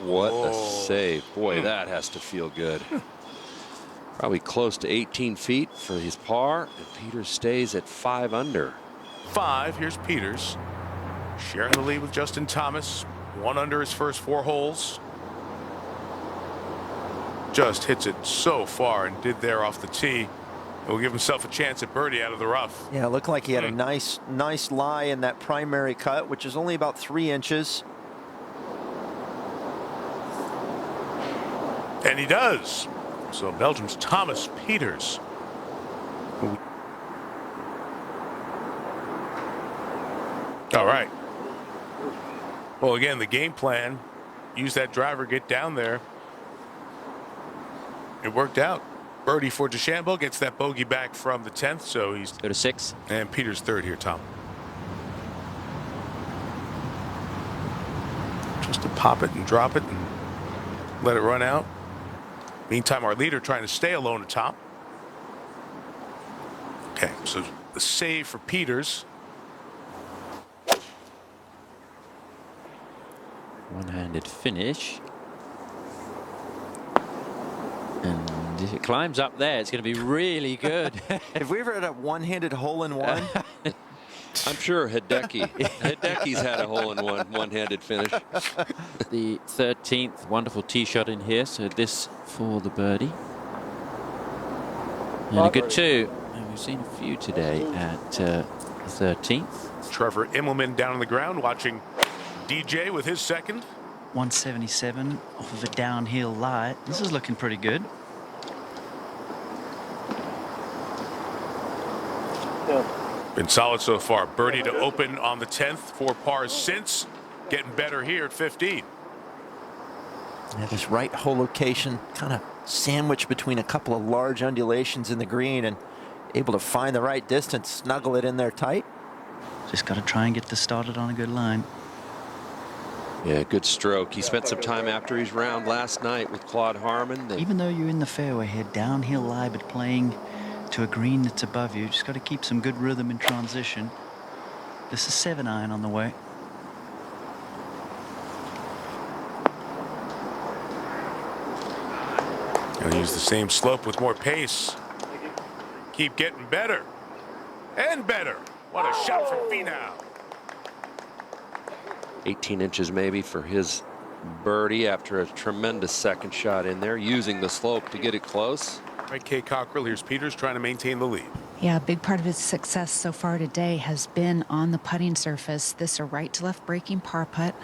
What a save. Boy, that has to feel good. Probably close to 18 feet for his par, and Pieters stays at 5 under. 5. Here's Pieters sharing the lead with Justin Thomas. 1 under his first 4 holes. Just hits it so far and did there off the tee. Will give himself a chance at birdie out of the rough. Yeah, it looked like he had a nice lie in that primary cut, which is only about 3 inches. And he does. So Belgium's Thomas Pieters. All right. Well, again, the game plan, use that driver, get down there. It worked out. Birdie for DeChambeau, gets that bogey back from the 10th, so he's go to 6. And Pieters 3rd here, Tom. Just to pop it and drop it and let it run out. Meantime, our leader trying to stay alone atop. Okay, so the save for Pieters. One-handed finish. And if it climbs up there, it's going to be really good. Have we ever had a one-handed hole-in-one? I'm sure Hideki's had a hole-in-one, one-handed finish. The 13th, wonderful tee shot in here. So this for the birdie. And a good 2. And we've seen a few today at the 13th. Trevor Immelman down on the ground watching DJ with his second. 177 off of a downhill lie. This is looking pretty good. Been solid so far. Birdie to open on the 10th. 4 pars since. Getting better here at 15. Yeah, this right hole location kind of sandwiched between a couple of large undulations in the green and able to find the right distance, snuggle it in there tight. Just got to try and get this started on a good line. Yeah, good stroke. He spent some time after his round last night with Claude Harmon. Even though you're in the fairway here, downhill lie, but playing to a green that's above you, just got to keep some good rhythm in transition. This is 7-iron on the way. Gonna use the same slope with more pace. Keep getting better and better. What a shot from Finau. 18 inches maybe for his birdie after a tremendous second shot in there, using the slope to get it close. Right, Kay Cockrell. Here's Pieters trying to maintain the lead. Yeah, a big part of his success so far today has been on the putting surface. This a right to left breaking par putt.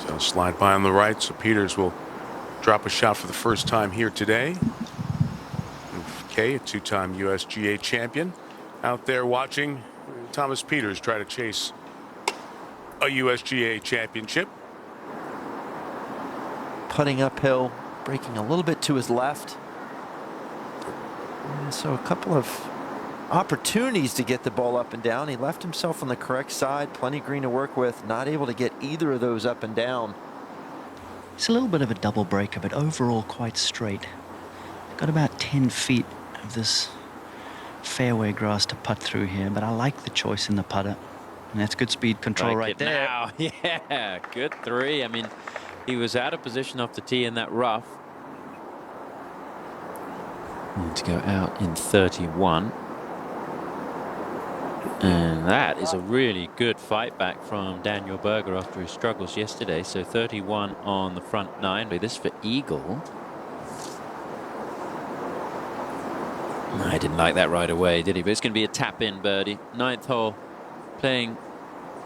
So slide by on the right, so Pieters will drop a shot for the first time here today. Kay, a 2-time USGA champion, out there watching Thomas Pieters try to chase a USGA championship. Putting uphill, breaking a little bit to his left. And so a couple of opportunities to get the ball up and down. He left himself on the correct side, plenty of green to work with, not able to get either of those up and down. It's a little bit of a double breaker, but overall quite straight. Got about 10 feet of this fairway grass to putt through here, but I like the choice in the putter. And that's good speed control right there. Now. Yeah, good 3. I mean, he was out of position off the tee in that rough. And to go out in 31. And that is a really good fight back from Daniel Berger after his struggles yesterday. So 31 on the front 9. This for eagle. I didn't like that right away, did he? But it's going to be a tap-in birdie. 9th hole, playing,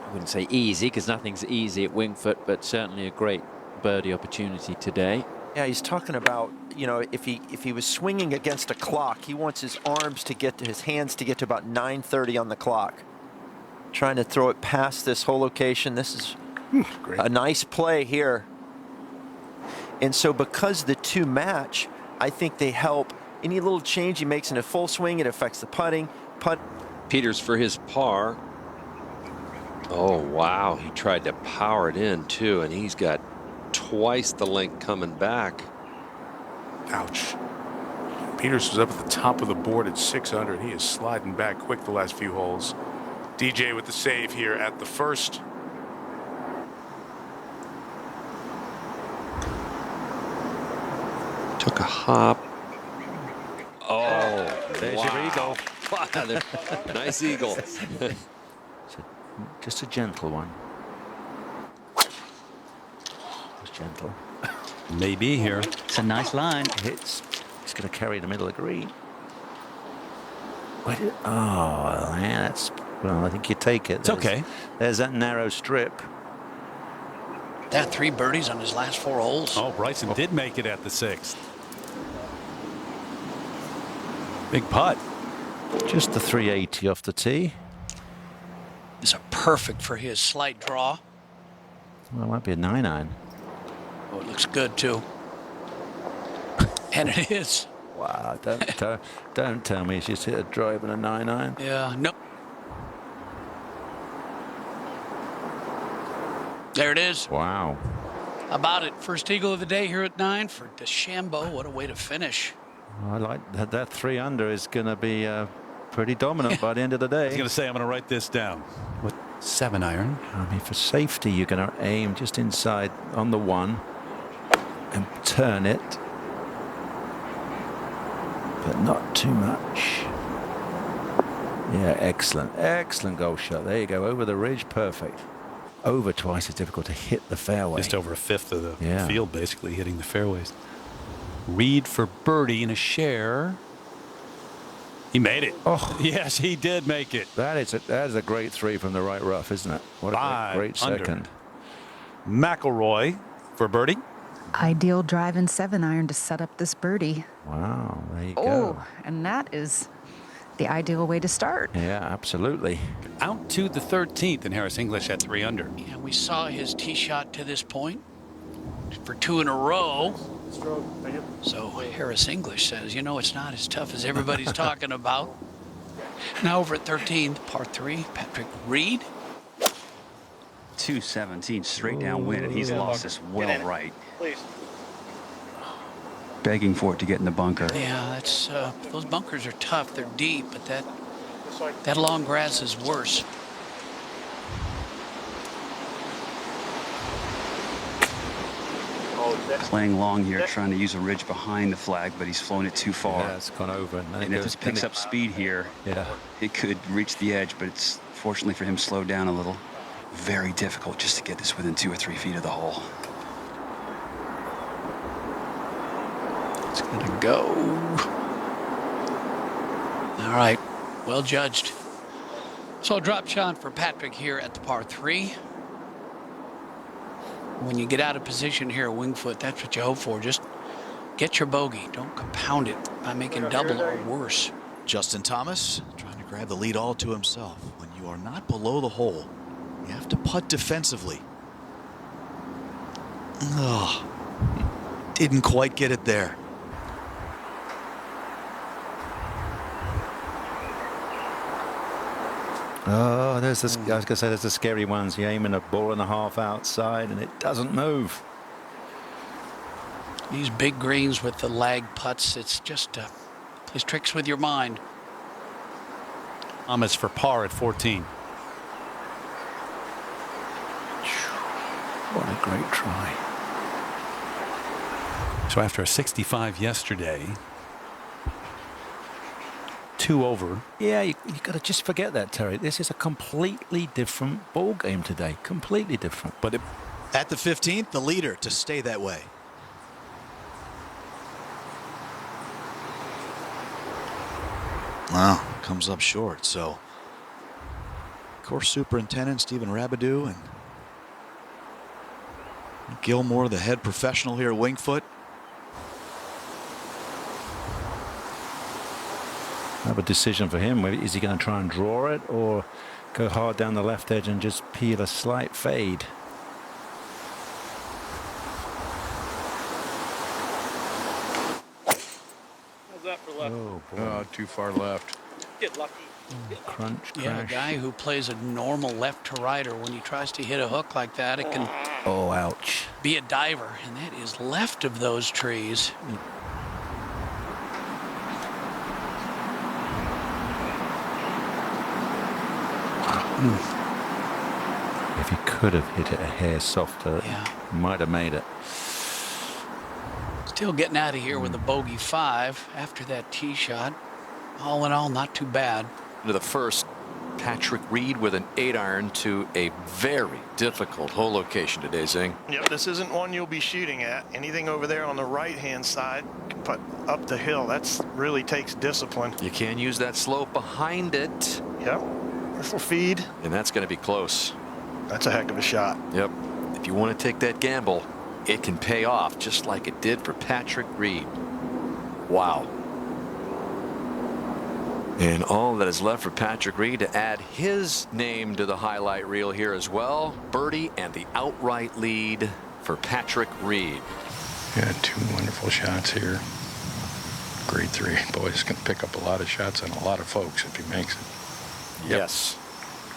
I wouldn't say easy, because nothing's easy at Wingfoot, but certainly a great birdie opportunity today. Yeah, he's talking about, you know, if he was swinging against a clock, he wants his arms to get to his hands to get to about 9:30 on the clock. Trying to throw it past this hole location. This is a nice play here. And so because the two match, I think they help. Any little change he makes in a full swing, it affects the putting. Pieters for his par. Oh, wow. He tried to power it in, too, and he's got twice the length coming back. Ouch. Pieters was up at the top of the board at 6 under, and he is sliding back quick the last few holes. DJ with the save here at the first. Took a hop. Oh, There's your eagle. Wow. Nice eagle. Just a gentle one. Just gentle. Maybe here. It's a nice line. It's going to carry the middle of the green. Oh, man, that's... Well, I think you take it. It's okay. There's that narrow strip. That 3 birdies on his last 4 holes. Oh, Bryson did make it at the 6th. Big putt. Just the 380 off the tee. It's a perfect for his slight draw. Well, it might be a 9-iron. Oh, it looks good too. And it is. Wow, don't tell me she's hit a drive and a 9-iron. Yeah, no. There it is. Wow. How about it? First eagle of the day here at 9 for DeChambeau. What a way to finish. I like that. That 3 under is going to be pretty dominant by the end of the day. I was going to say, I'm going to write this down. With 7-iron. I mean, for safety, you're going to aim just inside on the 1 and turn it, but not too much. Yeah, excellent goal shot. There you go, over the ridge, perfect. Over twice as difficult to hit the fairway. Just over a fifth of the field, basically hitting the fairways. Reed for birdie and a share. He made it. Oh, yes, he did make it. that is a great 3 from the right rough, isn't it? What a great under. second. McIlroy for birdie. Ideal drive and 7-iron to set up this birdie. Wow, there you Oh, go. and that is the ideal way to start. Yeah, absolutely. Out to the 13th, and Harris English at 3 under. Yeah, we saw his tee shot to this point for 2 in a row. So Harris English says, you know, it's not as tough as everybody's talking about. Now over at 13th, par 3, Patrick Reed. 217 straight downwind, and he's lost this well right. Please. Begging for it to get in the bunker. Yeah, that's those bunkers are tough. They're deep, but that long grass is worse. Playing long here, trying to use a ridge behind the flag, but he's flown it too far. Yeah, it's gone over. And if this picks up speed here, it could reach the edge, but it's fortunately for him slowed down a little. Very difficult just to get this within 2 or 3 feet of the hole. It's gonna go. All right, well judged. So a drop shot for Patrick here at the par 3. When you get out of position here at Winged Foot, that's what you hope for. Just get your bogey. Don't compound it by making double or worse. Justin Thomas trying to grab the lead all to himself. When you are not below the hole, you have to putt defensively. Oh, didn't quite get it there. Oh, there's this. I was going to say there's the scary ones. You're aiming a ball and a half outside, and it doesn't move. These big greens with the lag putts, it's just plays tricks with your mind. Thomas for par at 14. What a great try. So after a 65 yesterday, 2 over. Yeah, you got to just forget that, Terry. This is a completely different ball game today. Completely different. But At the 15th, the leader to stay that way. Well, comes up short. So, course superintendent Stephen Rabideau and Gilmore, the head professional here at Winged Foot. Have a decision for him. Is he going to try and draw it or go hard down the left edge and just peel a slight fade? How's that for left? Oh, boy. Too far left. Get lucky. Crunch, Yeah, a crash. guy who plays a normal left to righter, when he tries to hit a hook like that, it can Oh, ouch. be a diver, and that is left of those trees. If he could have hit it a hair softer, Yeah. might have made it. Still getting out of here with a bogey 5 after that tee shot. All in all, not too bad. Into the first, Patrick Reed with an 8-iron to a very difficult hole location today, Zing. Yep, this isn't one you'll be shooting at. Anything over there on the right-hand side, but up the hill, that's really takes discipline. You can use that slope behind it. Yep, this will feed. And that's going to be close. That's a heck of a shot. Yep. If you want to take that gamble, it can pay off just like it did for Patrick Reed. Wow. And all that is left for Patrick Reed to add his name to the highlight reel here as well. Birdie and the outright lead for Patrick Reed. Yeah, 2 wonderful shots here. Grade 3. Boy, he's going to pick up a lot of shots on a lot of folks if he makes it. Yep. Yes.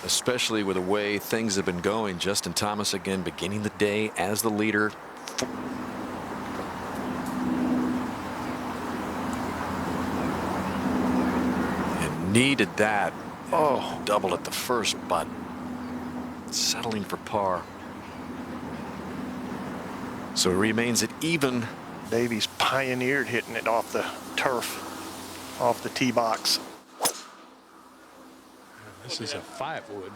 Especially with the way things have been going. Justin Thomas again beginning the day as the leader. Needed that. Oh, double at the first, but settling for par. So it remains at even. Davies pioneered hitting it off the turf, off the tee box. This is a 5-wood.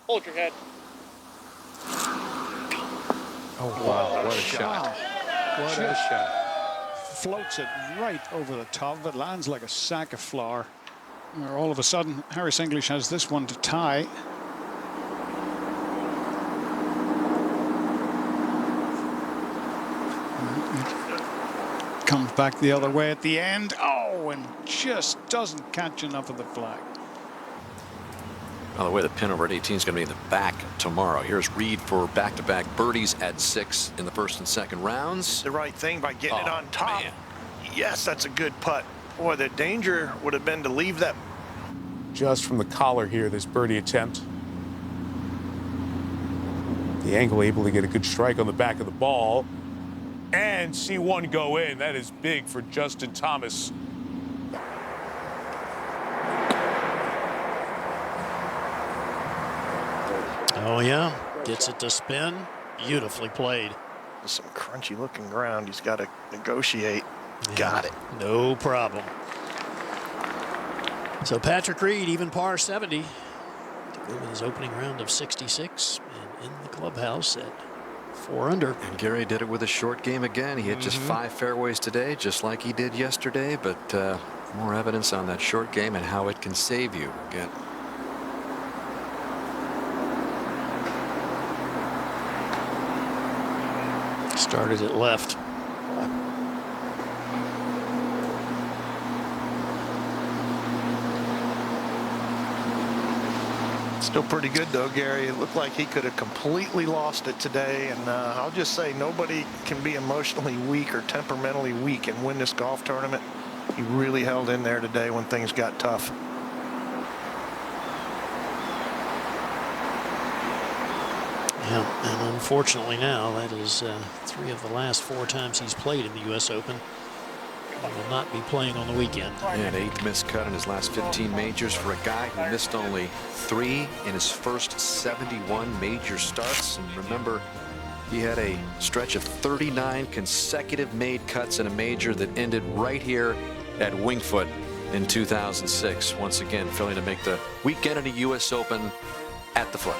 Hold your head. Oh, wow. What a shot. What a shot. Floats it right over the top of it, lands like a sack of flour. Where all of a sudden, Harris English has this one to tie. It comes back the other way at the end. Oh, and just doesn't catch enough of the flag. By the way, the pin over at 18 is going to be in the back tomorrow. Here's Reed for back-to-back birdies at 6 in the first and second rounds. The right thing by getting it on top. Man. Yes, that's a good putt. Boy, the danger would have been to leave that. Just from the collar here, this birdie attempt. The angle able to get a good strike on the back of the ball and see one go in. That is big for Justin Thomas. Oh yeah, gets it to spin. Beautifully played. Some crunchy looking ground. He's got to negotiate. Yeah, got it. No problem. So Patrick Reed, even par 70, to go with his opening round of 66 and in the clubhouse at 4 under. And Gary did it with a short game again. He hit just 5 fairways today, just like he did yesterday, but more evidence on that short game and how it can save you again. Started it left. Still pretty good though, Gary. It looked like he could have completely lost it today, and I'll just say nobody can be emotionally weak or temperamentally weak and win this golf tournament. He really held in there today when things got tough. Yeah, and unfortunately now that is 3 of the last 4 times he's played in the U.S. Open. He will not be playing on the weekend. And 8th missed cut in his last 15 majors for a guy who missed only 3 in his first 71 major starts. And remember, he had a stretch of 39 consecutive made cuts in a major that ended right here at Winged Foot in 2006. Once again, failing to make the weekend in the U.S. Open at the Foot.